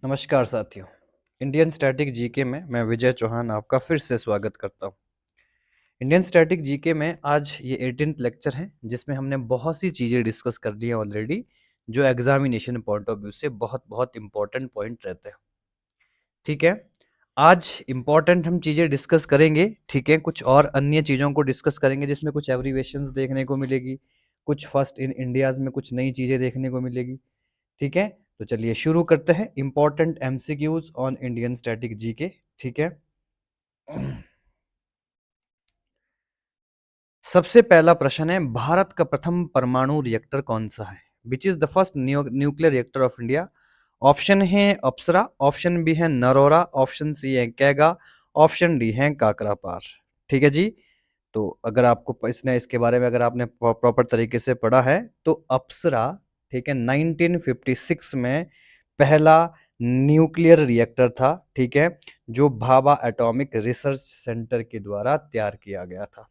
नमस्कार साथियों। Indian static GK में मैं विजय चौहान आपका फिर से स्वागत करता हूँ। इंडियन स्टैटिक जीके में आज ये 18th लेक्चर है जिसमें हमने बहुत सी चीज़ें डिस्कस कर ली हैं ऑलरेडी, जो एग्जामिनेशन पॉइंट ऑफ व्यू से बहुत बहुत इंपॉर्टेंट पॉइंट रहते हैं। ठीक है, आज इंपॉर्टेंट हम चीज़ें डिस्कस करेंगे। ठीक है, कुछ और अन्य चीज़ों को डिस्कस करेंगे जिसमें कुछ एब्रीवेशंस देखने को मिलेगी, कुछ फर्स्ट इन इंडियाज में कुछ नई चीज़ें देखने को मिलेगी। ठीक है, तो चलिए शुरू करते हैं important MCQs on Indian static GK. ठीक है, सबसे पहला प्रश्न है, भारत का प्रथम परमाणु रिएक्टर कौन सा है? Which is the first nuclear reactor of India? Option है अप्सरा, ऑप्शन बी है नरोरा, ऑप्शन सी है कैगा, ऑप्शन डी है काकरापार। ठीक है जी, तो अगर आपको इसके बारे में अगर आपने प्रॉपर तरीके से पढ़ा है तो अप्सरा, ठीक है, 1956 में पहला न्यूक्लियर रिएक्टर था। ठीक है, जो भाभा एटॉमिक रिसर्च सेंटर के द्वारा तैयार किया गया था।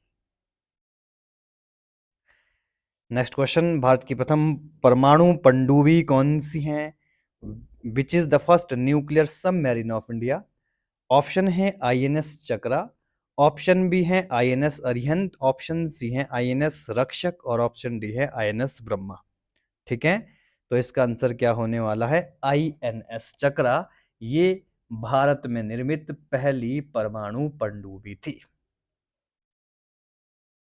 नेक्स्ट क्वेश्चन, भारत की प्रथम परमाणु पनडुब्बी कौन सी है? Which is the first nuclear submarine of India? Option है आईएनएस चक्रा, ऑप्शन बी है आईएनएस अरिहंत, ऑप्शन सी है आईएनएस रक्षक और ऑप्शन डी है आईएनएस ब्रह्मा। ठीक है, तो इसका आंसर क्या होने वाला है? आईएनएस चक्रा। ये भारत में निर्मित पहली परमाणु पनडुब्बी थी।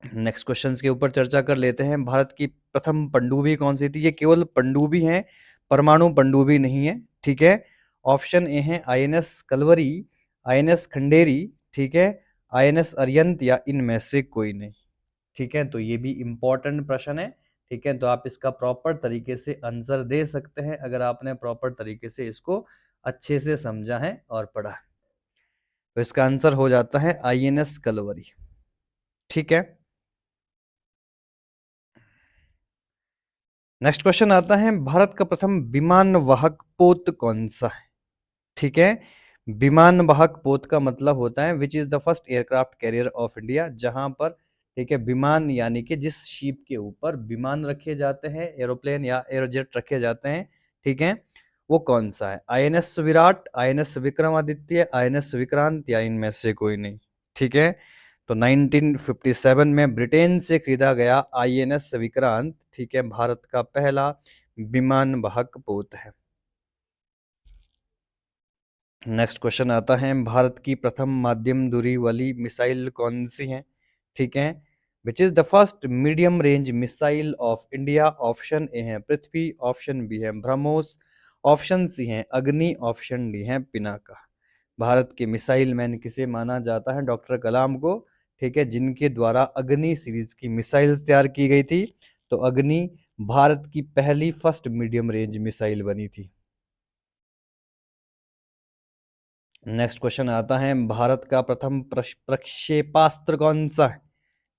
नेक्स्ट क्वेश्चंस के ऊपर चर्चा कर लेते हैं। भारत की प्रथम पनडुब्बी कौन सी थी? ये केवल पनडुब्बी है, परमाणु पनडुब्बी नहीं है। ठीक है, ऑप्शन ए है आईएनएस कलवरी, आईएनएस खंडेरी, ठीक है, आईएनएस अरियंत या इनमें से कोई नहीं। ठीक है, तो ये भी इंपॉर्टेंट प्रश्न है। ठीक है, तो आप इसका प्रॉपर तरीके से आंसर दे सकते हैं अगर आपने प्रॉपर तरीके से इसको अच्छे से समझा है और पढ़ा है। तो इसका आंसर हो जाता है आईएनएस कलवरी। ठीक है, नेक्स्ट क्वेश्चन आता है, भारत का प्रथम विमान वाहक पोत कौन सा है? ठीक है, विमान वाहक पोत का मतलब होता है which is the first aircraft carrier of India, जहां पर, ठीक है, विमान यानी कि जिस शिप के ऊपर विमान रखे जाते हैं, एरोप्लेन या एरोजेट रखे जाते हैं, ठीक है, वो कौन सा है? INS Virat, INS Vikramaditya, INS Vikrant या इनमें से कोई नहीं। ठीक है, तो 1957 में ब्रिटेन से खरीदा गया आईएनएस विक्रांत, ठीक है, भारत का पहला विमान वाहक पोत है। नेक्स्ट क्वेश्चन आता है, भारत की प्रथम माध्यम दूरी वाली मिसाइल कौन सी है? ठीक है, which is the first medium range missile of India? Option A है पृथ्वी, ऑप्शन बी है ब्रह्मोस, ऑप्शन सी है अग्नि, ऑप्शन डी है पिनाका। भारत के मिसाइल मैन किसे माना जाता है? डॉक्टर कलाम को। ठीक है, जिनके द्वारा अग्नि सीरीज की मिसाइल तैयार की गई थी। तो अग्नि भारत की पहली फर्स्ट मीडियम रेंज मिसाइल बनी थी। नेक्स्ट क्वेश्चन आता है, भारत का प्रथम प्रक्षेपास्त्र कौन सा है?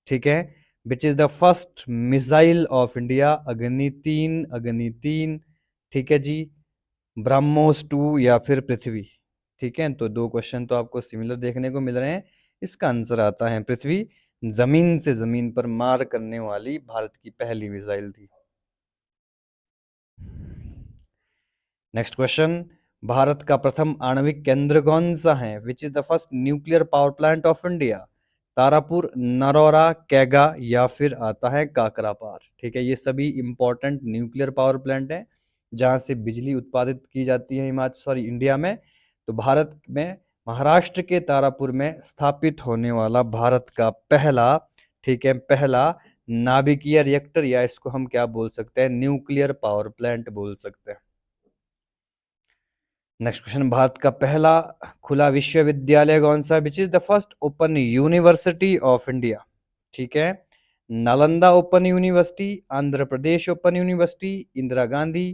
ठीक है, which is the first missile of India? अग्नि 3, अग्नि 3, ठीक है जी, ब्रह्मोस 2 या फिर पृथ्वी। ठीक है, तो दो क्वेश्चन तो आपको सिमिलर देखने को मिल रहे हैं। इसका आंसर आता है पृथ्वी, जमीन से जमीन पर मार करने वाली भारत की पहली मिसाइल थी। नेक्स्ट क्वेश्चन, भारत का प्रथम आणविक केंद्र कौन सा है? Which is the first nuclear power plant of India? Tarapur, Narora, Kaiga या फिर आता है काकरापार। ठीक है, ये सभी इंपॉर्टेंट न्यूक्लियर पावर प्लांट है जहां से बिजली उत्पादित की जाती है इंडिया में। तो भारत में महाराष्ट्र के तारापुर में स्थापित होने वाला भारत का पहला, ठीक है, पहला नाभिकीय रिएक्टर, या इसको हम क्या बोल सकते हैं? न्यूक्लियर पावर प्लांट बोल सकते हैं। नेक्स्ट क्वेश्चन, भारत का पहला खुला विश्वविद्यालय कौन सा? विच is the first open university of India? ठीक है, Nalanda open university, Andhra Pradesh open university, Indira Gandhi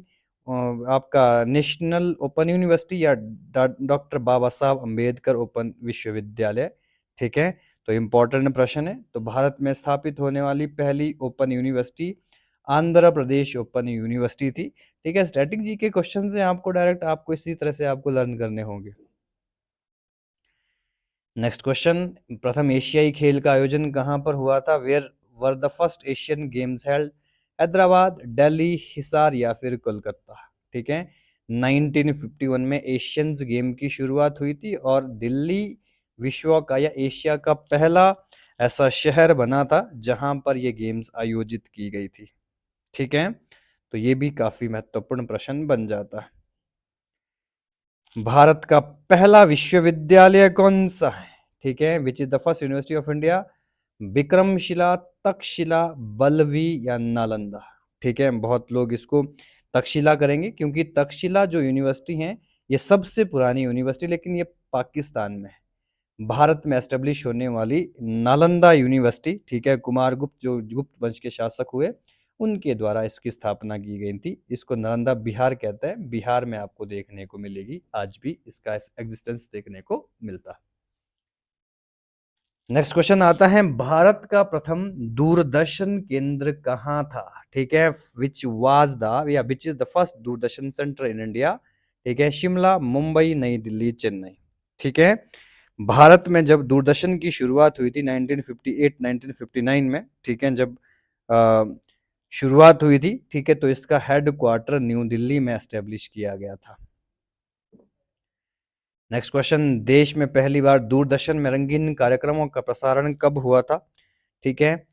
आपका नेशनल ओपन यूनिवर्सिटी, या डॉक्टर बाबा साहब अंबेडकर ओपन विश्वविद्यालय। ठीक है, तो इंपॉर्टेंट प्रश्न है। तो भारत में स्थापित होने वाली पहली open university Andhra Pradesh open university थी। ठीक है, स्टैटिक जी के क्वेश्चन से आपको डायरेक्ट आपको इसी तरह से आपको लर्न करने होंगे। नेक्स्ट क्वेश्चन, प्रथम एशियाई खेल का आयोजन कहां पर हुआ था? Where were the first Asian Games held? Hyderabad, Delhi, Hisar या फिर कोलकाता। ठीक है, 1951 में एशियंस गेम की शुरुआत हुई थी और दिल्ली विश्व का या एशिया का पहला ऐसा शहर बना था जहां पर ये गेम्स आयोजित की गई थी। ठीक है, तो ये भी काफी महत्वपूर्ण प्रश्न बन जाता है। भारत का पहला विश्वविद्यालय कौन सा है? ठीक है, which is the first university of India? Vikramshila, Takshashila, Ballavi या नालंदा? ठीक है, बहुत लोग इसको तक्षशिला करेंगे क्योंकि तक्षशिला जो यूनिवर्सिटी है ये सबसे पुरानी यूनिवर्सिटी, लेकिन ये पाकिस्तान में है। भारत में एस्टेब्लिश होने वाली नालंदा यूनिवर्सिटी, ठीक है, कुमारगुप्त जो गुप्त वंश के शासक हुए उनके द्वारा इसकी स्थापना की गई थी। इसको नालंदा बिहार कहते हैं, बिहार में आपको देखने को मिलेगी, आज भी इसका एग्जिस्टेंस देखने को मिलता है। नेक्स्ट क्वेश्चन आता है, भारत का प्रथम दूरदर्शन केंद्र कहाँ था? ठीक है, विच वाज द या विच is the first Doordarshan centre in India? ठीक है, शिमला, मुंबई, नई दिल्ली, चेन्नई। ठीक है, भारत में जब दूरदर्शन की शुरुआत हुई थी 1958-1959 में, ठीक है, जब शुरुआत हुई थी, ठीक है, तो इसका हेड क्वार्टर न्यू दिल्ली में एस्टेब्लिश किया गया था। नेक्स्ट क्वेश्चन, देश में पहली बार दूरदर्शन में रंगीन कार्यक्रमों का प्रसारण कब हुआ था? ठीक है,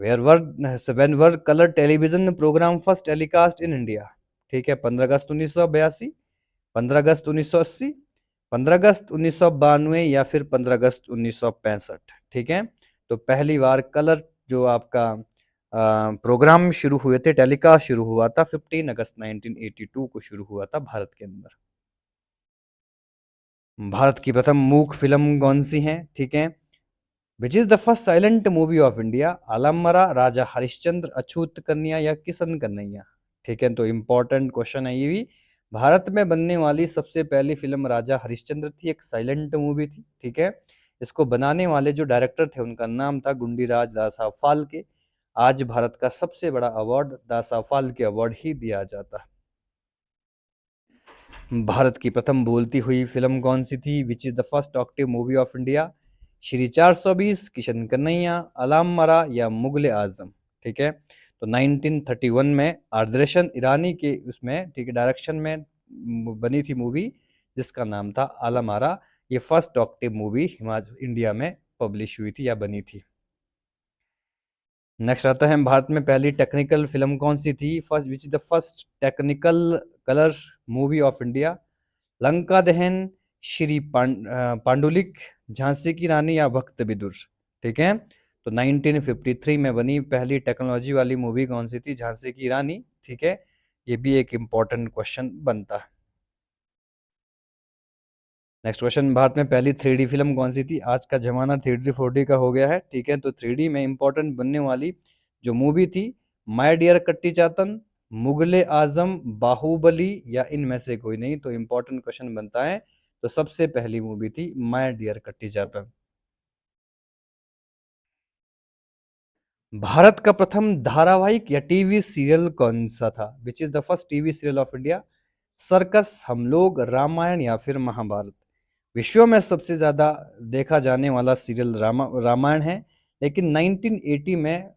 when were color television program first telecast in India? ठीक है, 15 अगस्त 1982, 15 अगस्त 1980, 15 अगस्त 1992 या फिर 15 अगस्त 1965। ठीक है, तो पहली बार कलर जो आपका प्रोग्राम शुरू हुए थे, टेलीकास्ट शुरू हुआ था 15 अगस्त 1982 को शुरू हुआ था भारत के अंदर। भारत की प्रथम मूक फिल्म कौन सी है? ठीक है, which is the first silent movie of India? Alam Ara, Raja Harishchandra, Achhut Kanya या किशन कन्हैया? ठीक है, तो इंपॉर्टेंट क्वेश्चन है ये भी। भारत में बनने वाली सबसे पहली फिल्म राजा हरिश्चंद्र थी, एक साइलेंट मूवी थी। ठीक है, इसको बनाने वाले जो डायरेक्टर थे उनका नाम था गुंडीराज दासाहेब फाल्के। आज भारत का सबसे बड़ा अवार्ड दासाहेब फाल्के अवार्ड ही दिया जाता है। भारत की प्रथम बोलती हुई फिल्म कौन सी थी? Which is the first talkative movie of India? Shri 420, Kishan Kanhaiya, Alam Ara या मुगले आजम? ठीक है, तो 1931 में आदर्शन ईरानी के उसमें, ठीक है, डायरेक्शन में बनी थी मूवी जिसका नाम था आलम आरा। ये first talkative movie Himachal India में पब्लिश हुई थी या बनी थी। नेक्स्ट आता है, भारत में पहली टेक्निकल फिल्म कौन सी थी? First which is the first technical colour movie of India? Lanka दहन, श्री पांडुलिक, झांसी की रानी या भक्त विदुर? ठीक है, तो 1953 में बनी पहली टेक्नोलॉजी वाली मूवी कौन सी थी? झांसी की रानी। ठीक है, ये भी एक इंपॉर्टेंट क्वेश्चन बनता है। नेक्स्ट क्वेश्चन, भारत में पहली 3D फिल्म कौन सी थी? आज का जमाना 3D 4D का हो गया है। ठीक है, तो 3D में इंपॉर्टेंट बनने वाली जो मूवी थी, माय डियर कट्टी चातन, मुगले आजम, बाहुबली या इनमें से कोई नहीं? तो इंपॉर्टेंट क्वेश्चन बनता है, तो सबसे पहली मूवी थी माय डियर कट्टी चातन। भारत का प्रथम धारावाहिक या टीवी सीरियल कौन सा था? विच is the first TV serial of India? Circus, हम लोग, रामायण या फिर महाभारत? विश्व में सबसे ज्यादा देखा जाने वाला सीरियल रामायण है, लेकिन 1980 में,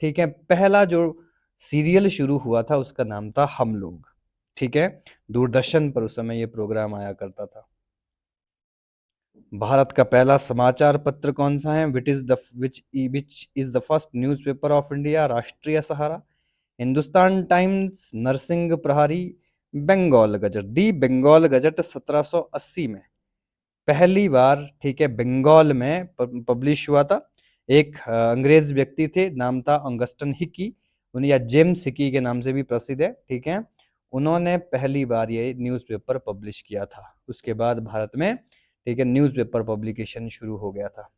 ठीक है, पहला जो सीरियल शुरू हुआ था उसका नाम था हम लोग। ठीक है, दूरदर्शन पर उस समय ये प्रोग्राम आया करता था। भारत का पहला समाचार पत्र कौन सा है? Which is the first newspaper of India? राष्ट्रीय सहारा, हिंदुस्तान टाइम्स, नरसिंह प्रहरी, बंगाल गजट? दी बंगाल गजट 1780 में पहली बार, ठीक है, बंगाल में पब्लिश हुआ था। एक अंग्रेज व्यक्ति थे, नाम था ऑगस्टन हिकी, उन्हें या जेम्स हिकी के नाम से भी प्रसिद्ध है। ठीक है, उन्होंने पहली बार ये न्यूज़पेपर पब्लिश किया था। उसके बाद भारत में, ठीक है, न्यूज़पेपर पब्लिकेशन शुरू हो गया था।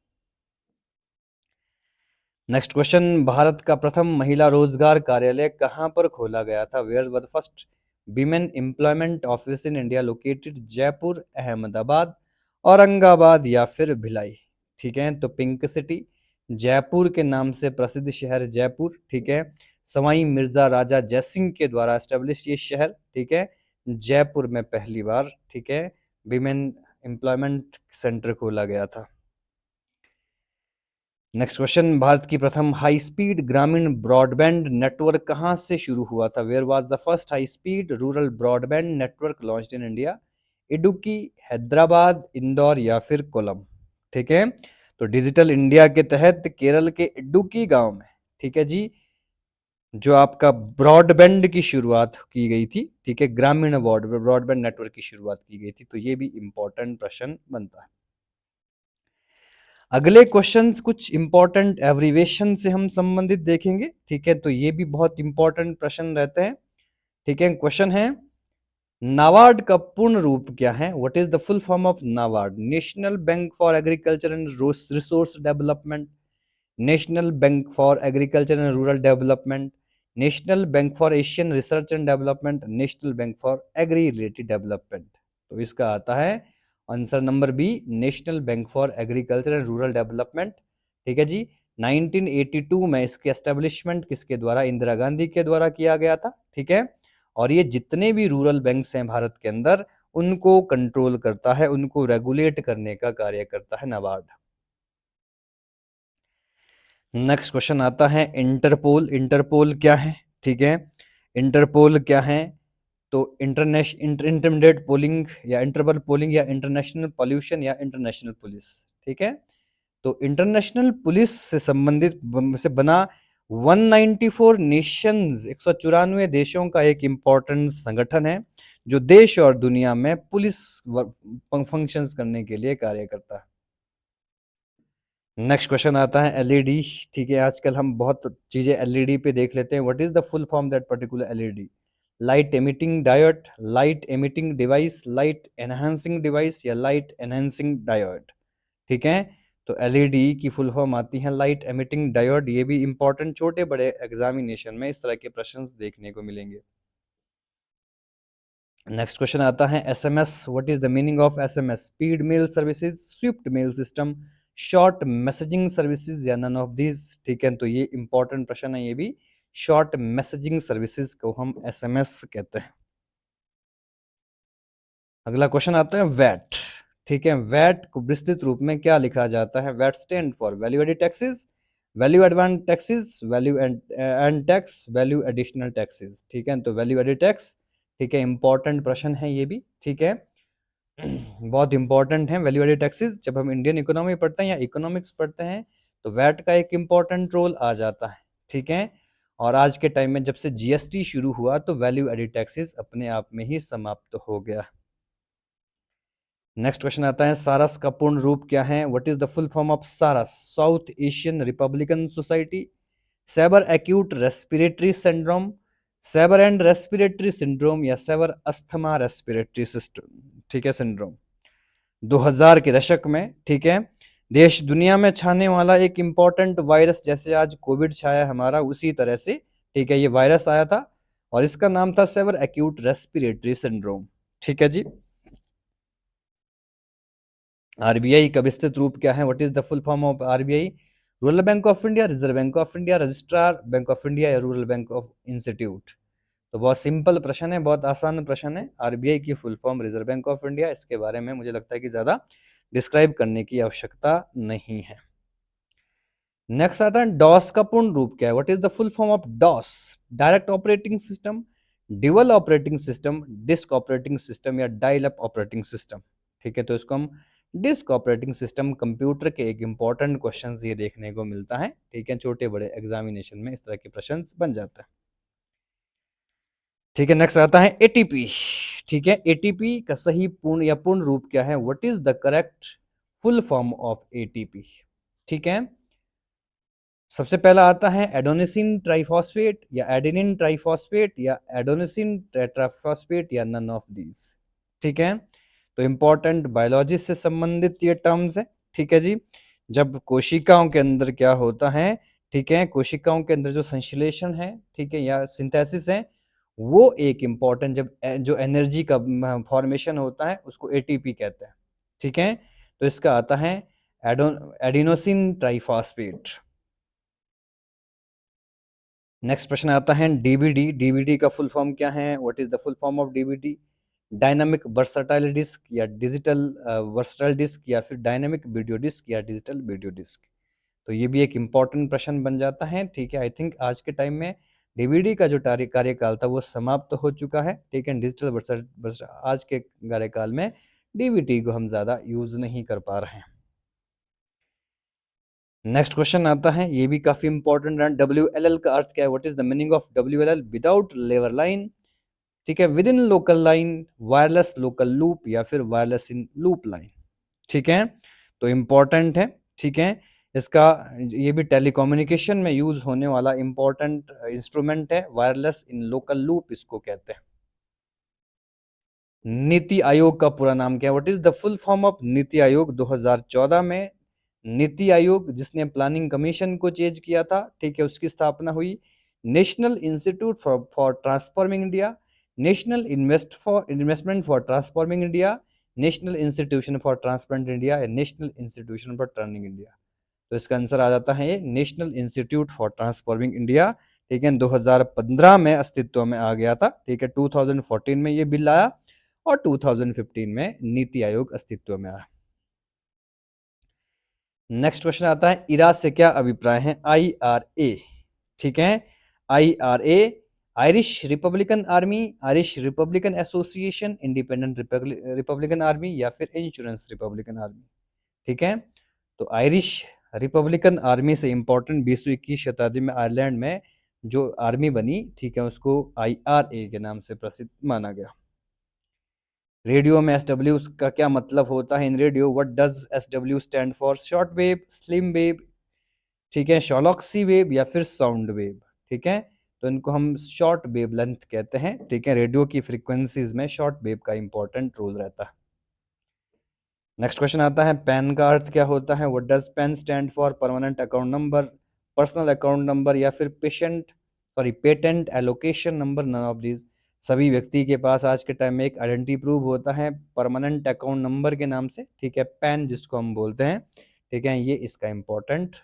नेक्स्ट क्वेश्चन, भारत का प्रथम महिला रोजगार कार्यालय कहाँ पर खोला गया था? Where was the first women employment office in India located? Jaipur, Ahmedabad, Aurangabad या फिर भिलाई? ठीक है, तो पिंक सिटी, जयपुर के नाम से प्रसिद्ध शहर जयपुर। ठीक है, सवाई मिर्जा राजा जयसिंह के द्वारा एस्टेब्लिश ये शहर। ठीक है, जयपुर में पहली बार, ठीक है, विमेन एम्प्लॉयमेंट सेंटर खोला गया था। नेक्स्ट क्वेश्चन, भारत की प्रथम हाई स्पीड ग्रामीण ब्रॉडबैंड नेटवर्क कहाँ से शुरू हुआ था? Where was the first high speed rural broadband network launched in India? Idukki, Hyderabad, Indore या फिर कोलम? ठीक है, तो डिजिटल इंडिया के तहत केरल के इडुक्की गांव में, ठीक है जी, जो आपका ब्रॉडबैंड की शुरुआत की गई थी, ठीक है, ग्रामीण ब्रॉडबैंड नेटवर्क की शुरुआत की गई थी। तो ये भी इंपॉर्टेंट प्रश्न बनता है। अगले क्वेश्चंस कुछ इंपॉर्टेंट एब्रिविएशन से हम संबंधित देखेंगे, ठीक है, तो ये भी बहुत इंपॉर्टेंट प्रश्न रहते हैं। ठीक है, क्वेश्चन है, नाबार्ड का पूर्ण रूप क्या है? What is the full form of NABARD? National Bank for Agriculture and Resource Development, National Bank for Agriculture and Rural Development, National Bank for Asian Research and Development, National Bank for Agri Related Development. तो इसका आता है answer number B, National Bank for Agriculture and Rural Development. ठीक है जी, 1982 में इसके establishment किसके द्वारा? इंदिरा गांधी के द्वारा किया गया था। ठीक है, और ये जितने भी रूरल बैंक्स हैं भारत के अंदर, उनको कंट्रोल करता है, उनको रेगुलेट करने का कार्य करता है नाबार्ड। नेक्स्ट क्वेश्चन आता है, इंटरपोल। इंटरपोल क्या है? ठीक है, इंटरपोल क्या है? तो इंटरमीडिएट पोलिंग या इंटरवल पोलिंग या इंटरनेशनल पॉल्यूशन या इंटरनेशनल पुलिस। ठीक है, तो इंटरनेशनल पुलिस से संबंधित से बना 194 नेशंस, 194 देशों का एक इंपॉर्टेंट संगठन है, जो देश और दुनिया में पुलिस फंक्शंस करने के लिए कार्य करता है। नेक्स्ट क्वेश्चन आता है, एलईडी। ठीक है, आजकल हम बहुत चीजें एलईडी पे देख लेते हैं। What is the full form that particular LED? Light emitting diode, light emitting device, light enhancing device या लाइट एनहांसिंग डायोड। ठीक है, तो एलईडी की फुल फॉर्म आती है लाइट एमिटिंग डायोड। ये भी इंपॉर्टेंट छोटे बड़े एग्जामिनेशन में इस तरह के प्रश्न देखने को मिलेंगे। नेक्स्ट क्वेश्चन आता है, SMS. What is the meaning of SMS? Speed mail services, swift mail system, short messaging services या नन ऑफ दीज? ठीक है, तो ये इंपॉर्टेंट प्रश्न है, ये भी शॉर्ट मैसेजिंग सर्विसेज को हम एसएमएस कहते हैं। अगला क्वेश्चन आता है, वैट। ठीक है, वैट को विस्तृत रूप में क्या लिखा जाता है? VAT stand for value added taxes, value advance taxes, value and tax, value additional taxes. ठीक है, तो वैल्यू एडेड टैक्स। ठीक है, इंपॉर्टेंट प्रश्न है ये भी। ठीक है, बहुत इंपॉर्टेंट है वैल्यू एडेड टैक्सेस। जब हम इंडियन इकोनॉमी पढ़ते हैं या इकोनॉमिक्स पढ़ते हैं, तो वैट का एक इंपॉर्टेंट रोल आ जाता है। ठीक है, और आज के टाइम में जब से जीएसटी शुरू हुआ, तो वैल्यू एडेड टैक्सेस अपने आप में ही समाप्त हो गया। नेक्स्ट क्वेश्चन आता है, सारस का पूर्ण रूप क्या है? What is the full form of SARS? South Asian republican society, severe acute respiratory syndrome, severe and respiratory syndrome या सेबर अस्थमा रेस्पिरेटरी सिस्टम। ठीक है, सिंड्रोम। 2000 के दशक में, ठीक है, देश दुनिया में छाने वाला एक इंपॉर्टेंट वायरस, जैसे आज कोविड छाया हमारा, उसी तरह से, ठीक है, ये वायरस आया था और इसका नाम था सेवर एक्यूट रेस्पिरेटरी सिंड्रोम। ठीक है जी। आरबीआई का विस्तृत रूप क्या है? What is the full form of RBI? Rural bank of India, reserve bank of India, registrar bank of India या रूरल बैंक ऑफ इंस्टीट्यूट? तो बहुत सिंपल प्रश्न है, बहुत आसान प्रश्न है। आरबीआई की full form reserve bank of India. इसके बारे में मुझे लगता है कि ज्यादा डिस्क्राइब करने की आवश्यकता नहीं है। नेक्स्ट आता है, डॉस का पूर्ण रूप क्या है? What is the full form of DOS? Direct operating system, dual operating system, disk operating system या डायल अप ऑपरेटिंग सिस्टम? ठीक है, तो इसको हम डिस्क ऑपरेटिंग सिस्टम, कंप्यूटर के एक इंपॉर्टेंट क्वेश्चन ये देखने को मिलता है। ठीक है, छोटे बड़े एग्जामिनेशन में इस तरह के प्रश्न बन जाता है। ठीक है, नेक्स्ट आता है एटीपी। ठीक है, एटीपी का सही पूर्ण या पूर्ण रूप क्या है? What is the correct full form of ATP? ठीक है, सबसे पहला आता है एडोनिसिन ट्राइफॉस्फेट या एडेनिन ट्राइफॉस्फेट या एडोनिसिन टेट्राफॉस्फेट या नन ऑफ दीज? ठीक है, तो इंपॉर्टेंट बायोलॉजी से संबंधित ये टर्म्स है। ठीक है जी, जब कोशिकाओं के अंदर क्या होता है, ठीक है, कोशिकाओं के अंदर जो संश्लेषण है, ठीक है, या सिंथेसिस है, वो एक इंपॉर्टेंट, जब जो एनर्जी का फॉर्मेशन होता है, उसको एटीपी कहते हैं। ठीक है, तो इसका आता है एडिनोसिन ट्राइफॉस्फेट। नेक्स्ट प्रश्न आता है, डीवीडी। डीवीडी का फुल फॉर्म क्या है? What is the full form of DVD? Dynamic versatile disc या डिजिटल वर्सटाइल डिस्क या फिर डायनामिक वीडियो डिस्क या डिजिटल वीडियो डिस्क? तो ये भी एक इम्पोर्टेंट प्रश्न बन जाता है। ठीक है, आई थिंक आज के टाइम में डीवीडी का जो कार्यकाल था वो समाप्त हो चुका है। ठीक है, डिजिटल वर्ष आज के कार्यकाल में डीवीडी को हम ज़्यादा यूज़ नहीं कर पा रहे हैं। नेक्स्ट क्वेश्चन आता है, ये भी काफ़ी इंपॉर्टेंट है। WLL का अर्थ क्या है? What is the meaning of WLL? Without लेवर लाइन, ठीक है, within local line, wireless local loop या फिर वायरलेस इन लूप लाइन। ठीक है, तो इंपॉर्टेंट है। ठीक है, इसका ये भी टेलीकम्युनिकेशन में यूज होने वाला इंपॉर्टेंट इंस्ट्रूमेंट है। वायरलेस इन लोकल लूप इसको कहते हैं। नीति आयोग का पूरा नाम क्या है? What is the full form of NITI Aayog? 2014 में नीति आयोग, जिसने प्लानिंग कमीशन को चेंज किया था, ठीक है, उसकी स्थापना हुई। National institute for transforming India, national investment for transforming India, national institution for transparent India या national institution for turning India. तो इसका आंसर आ जाता है ये national institute for transforming India. ठीक है, 2015 में अस्तित्व में आ गया था। ठीक है, 2014 में ये बिल आया और 2015 में नीति आयोग अस्तित्व में आया। नेक्स्ट क्वेश्चन आता है, इरा से क्या अभिप्राय है? IRA, ठीक है, IRA, Irish Republican army, Irish Republican association, independent Republican army या फिर इंश्योरेंस रिपब्लिकन आर्मी। ठीक है, तो आयरिश रिपब्लिकन आर्मी से इंपॉर्टेंट 20वीं-21वीं शताब्दी में आयरलैंड में जो आर्मी बनी, ठीक है, उसको IRA के नाम से प्रसिद्ध माना गया। रेडियो में SW का क्या मतलब होता है? इन radio, what does SW stand for? Short wave, slim wave, ठीक है, शॉलॉक्सी वेव या फिर साउंड वेव। ठीक है, तो इनको हम शॉर्ट वेव लेंथ कहते हैं। ठीक है, रेडियो की फ्रीक्वेंसीज में शॉर्ट वेव का इंपॉर्टेंट रोल रहता है। नेक्स्ट क्वेश्चन आता है, पैन का अर्थ क्या होता है? What does PAN stand for? Permanent account number, personal account number या फिर patent allocation number, none of these. सभी व्यक्ति के पास आज के टाइम में एक आइडेंटिटी प्रूफ होता है परमानेंट अकाउंट नंबर के नाम से। ठीक है, पैन जिसको हम बोलते हैं। ठीक है, ये इसका इंपॉर्टेंट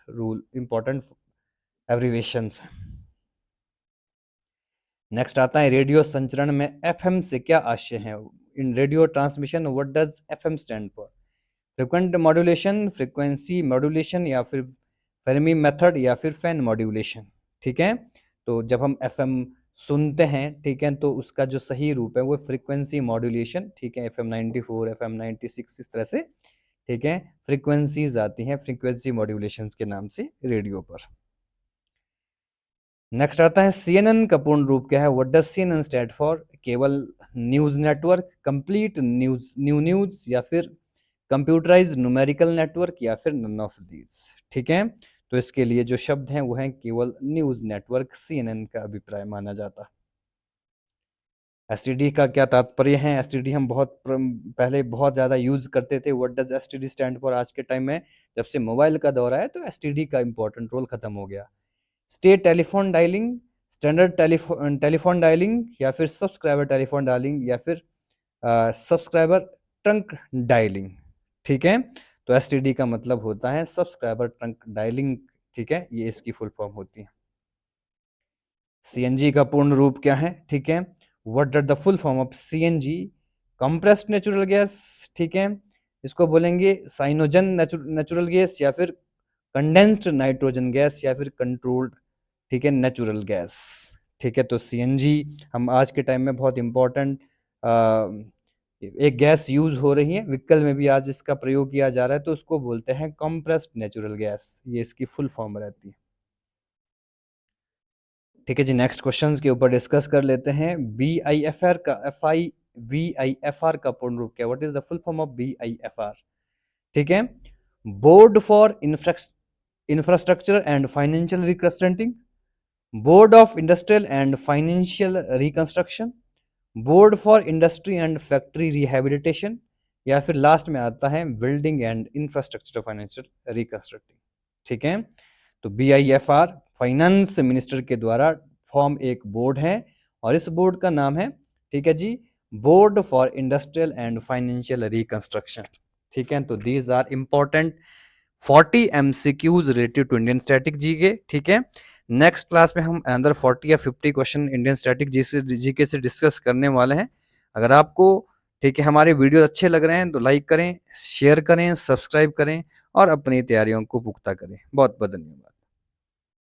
एब्रीविएशंस है। नेक्स्ट आता है, रेडियो संचरण में FM से क्या आशय है? इन radio transmission, what does FM stand for? Frequent modulation, frequency modulation या फिर फेर्मी मेथड या फिर फैन मॉड्यूलेशन। ठीक है, तो जब हम FM सुनते हैं, ठीक है, तो उसका जो सही रूप है वो फ्रिक्वेंसी मॉड्यूलेशन। ठीक है, FM 94, FM 96, इस तरह से, ठीक है, फ्रिक्वेंसीज आती हैं फ्रिक्वेंसी मॉड्यूलेशन के नाम से रेडियो पर। नेक्स्ट आता है, CNN का पूर्ण रूप क्या है? What does CNN stand for? Cable news network, complete news या फिर कंप्यूटराइज्ड न्यूमेरिकल नेटवर्क या फिर नन ऑफ दीज। ठीक है, तो इसके लिए जो शब्द हैं वो हैं केवल न्यूज नेटवर्क। CNN का अभिप्राय माना जाता। STD का क्या तात्पर्य है? STD हम पहले बहुत ज़्यादा यूज करते थे। What does STD stand for? आज के टाइम में जब से मोबाइल का दौर आया तो STD का इंपॉर्टेंट रोल खत्म हो गया। State telephone dialling, standard telephone dialling या फिर सब्सक्राइबर टेलीफोन डायलिंग या फिर सब्सक्राइबर ट्रंक डायलिंग। ठीक है, तो STD का मतलब होता है सब्सक्राइबर ट्रंक डायलिंग। ठीक है, ये इसकी फुल फॉर्म होती है। CNG का पूर्ण रूप क्या है? ठीक है, what are the full form of CNG? Compressed natural gas, ठीक है, इसको बोलेंगे साइनोजन नेचुरल गैस या फिर कंडेंस्ड नाइट्रोजन गैस या फिर कंट्रोल्ड, ठीक है, नेचुरल गैस। ठीक है, तो CNG हम आज के टाइम में बहुत इंपॉर्टेंट एक गैस यूज हो रही है, व्हीकल में भी आज इसका प्रयोग किया जा रहा है, तो उसको बोलते हैं कंप्रेस्ड नेचुरल गैस। ये इसकी फुल फॉर्म रहती है। ठीक है जी, नेक्स्ट क्वेश्चंस के ऊपर डिस्कस कर लेते हैं। BIFR का पूर्ण रूप क्या है? What is the full form of BIFR? ठीक है, board for infrastructure and financial reconstructing, board of industrial and financial reconstruction, board for industry and factory rehabilitation या फिर लास्ट में आता है building and infrastructure financial reconstructing. ठीक है, तो BIFR फाइनेंस मिनिस्टर के द्वारा फॉर्म एक बोर्ड है और इस बोर्ड का नाम है, ठीक है जी, board for industrial and financial reconstruction. ठीक है, तो these are important 40 MCQs related to Indian static GK. ठीक है, नेक्स्ट क्लास में हम अंदर 40 या 50 क्वेश्चन इंडियन स्टैटिक जीके से डिस्कस करने वाले हैं। अगर आपको ठीक है, हमारे वीडियो अच्छे लग रहे हैं तो लाइक करें, शेयर करें, सब्सक्राइब करें और अपनी तैयारियों को पुख्ता करें। बहुत-बहुत धन्यवाद।